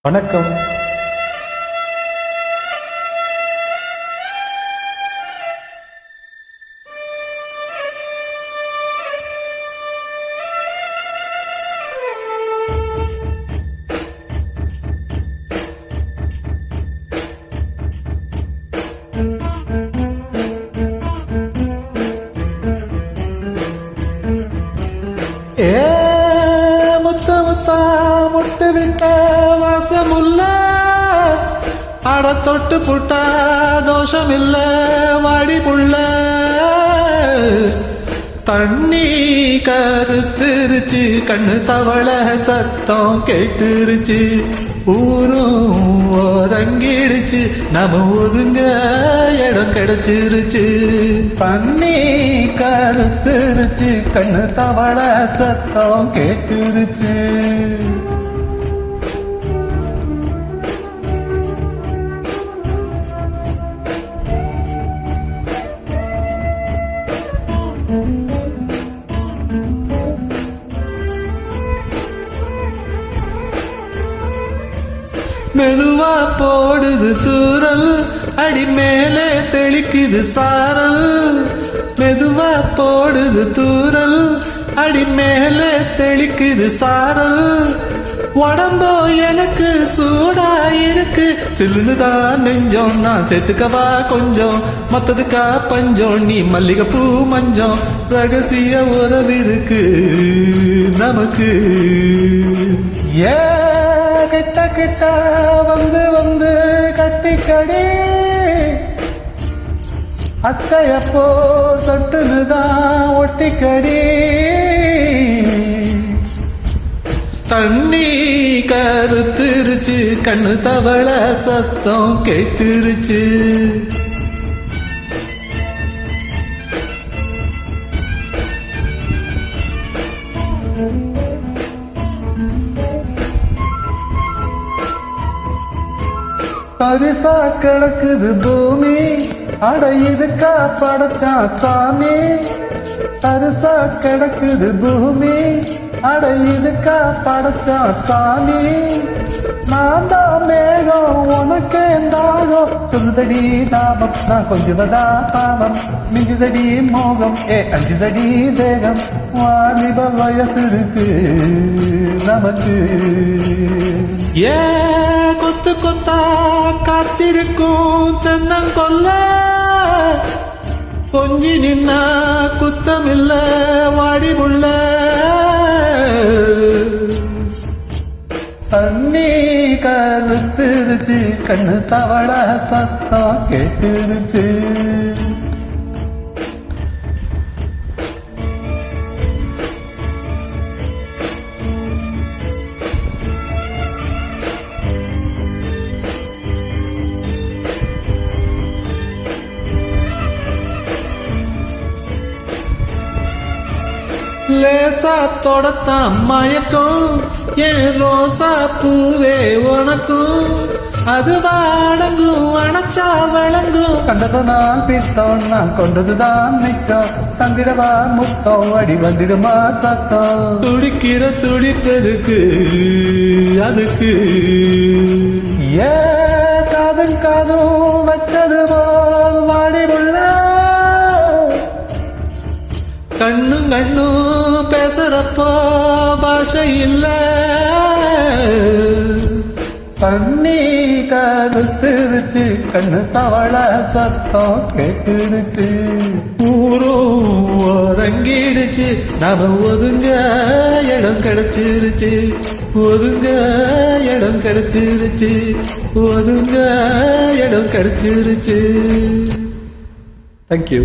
வணக்கம். முத்த முத்தா முட்டு விட்ட வாசமுல்ல அட தொட்டு புட்டா தோஷமில்ல வாடி புள்ள தண்ணி கருத்துருச்சு கண்ணு தவள சத்தம் கேட்டுருச்சு ஊரும் ஒதங்கிடுச்சு நம்ம ஒதுங்க இடம் கிடைச்சிருச்சு தண்ணி கருத்துருச்சு கண்ணு தவள சத்தம் கேட்டுருச்சு மெதுவா போடுது தூரல் அடி மேலே தெளிக்குது சாரல் மெதுவா போடுது தூரல் அடி மேலே தெளிக்குது சாரல் உடம்போ எனக்கு சூடா இருக்கு சில்லுதான் நெஞ்சம் நான் சேர்த்துக்கவா கொஞ்சம் மத்ததுக்கா பஞ்சம் நீ மல்லிகைப்பூ மஞ்சம் ரகசிய உறவிருக்கு நமக்கு ஏ கிட்ட கிட்ட வந்து வந்து கட்டிக்கடி அத்தையப்போ தொட்டுனுதான் ஒட்டிக்கடி தண்ணி கருத்துருச்சு கண்ணு தவள சத்தம் கேட்டுருச்சு பரிசா கிடக்குது பூமி அட இதுக்கா படைச்சா சாமி பரிசா கிடக்குது பூமி அட இதுக்கா படைச்சா சாமி நான் தான் மேகம் உனக்கு தாகம் சொல்லுதடி தாபம் நான் கொஞ்சுவதா பாவம் மிஞ்சுதடி மோகம் அஞ்சுதடி தேகம் வாலிப வயசு இருக்கு நமக்கு ஏ கொத்து கொத்தா காய்ச்சிருக்கும் தென்னங்கொல்ல கொஞ்சி நின்னா குத்தமில்ல வாடி புள்ள தண்ணி கருத்துருச்சு கண்ணு தவள சத்தம் கேட்டுருச்சு லேசா தொடத்தான் மயக்கும் என் ரோசா பூவே உனக்கும் அது வாடங்கும் அணைச்சா வழங்கும் கண்டதனால் பித்தம் நான் கொண்டதுதான் மிச்சம் தந்திடவா முத்தம் அடி வந்திடுமா சத்தம் துடிக்கிற துடிப்பெருக்கு அதுக்கு ஏ காதும் காதும் வச்சது போல் வாடி உள்ள கண்ணும் கண்ணும் பேசுறப்போ பாஷை இல்ல தண்ணி கருத்துருச்சு கண்ணு தவள சத்தம் கேட்டுருச்சு ஊரும் ஒதங்கிடுச்சு நாம ஒதுங்க இடம் கிடைச்சிருச்சு ஒதுங்க இடம் கிடைச்சிருச்சு ஒதுங்க இடம் கிடைச்சிருச்சு. தேங்க்யூ.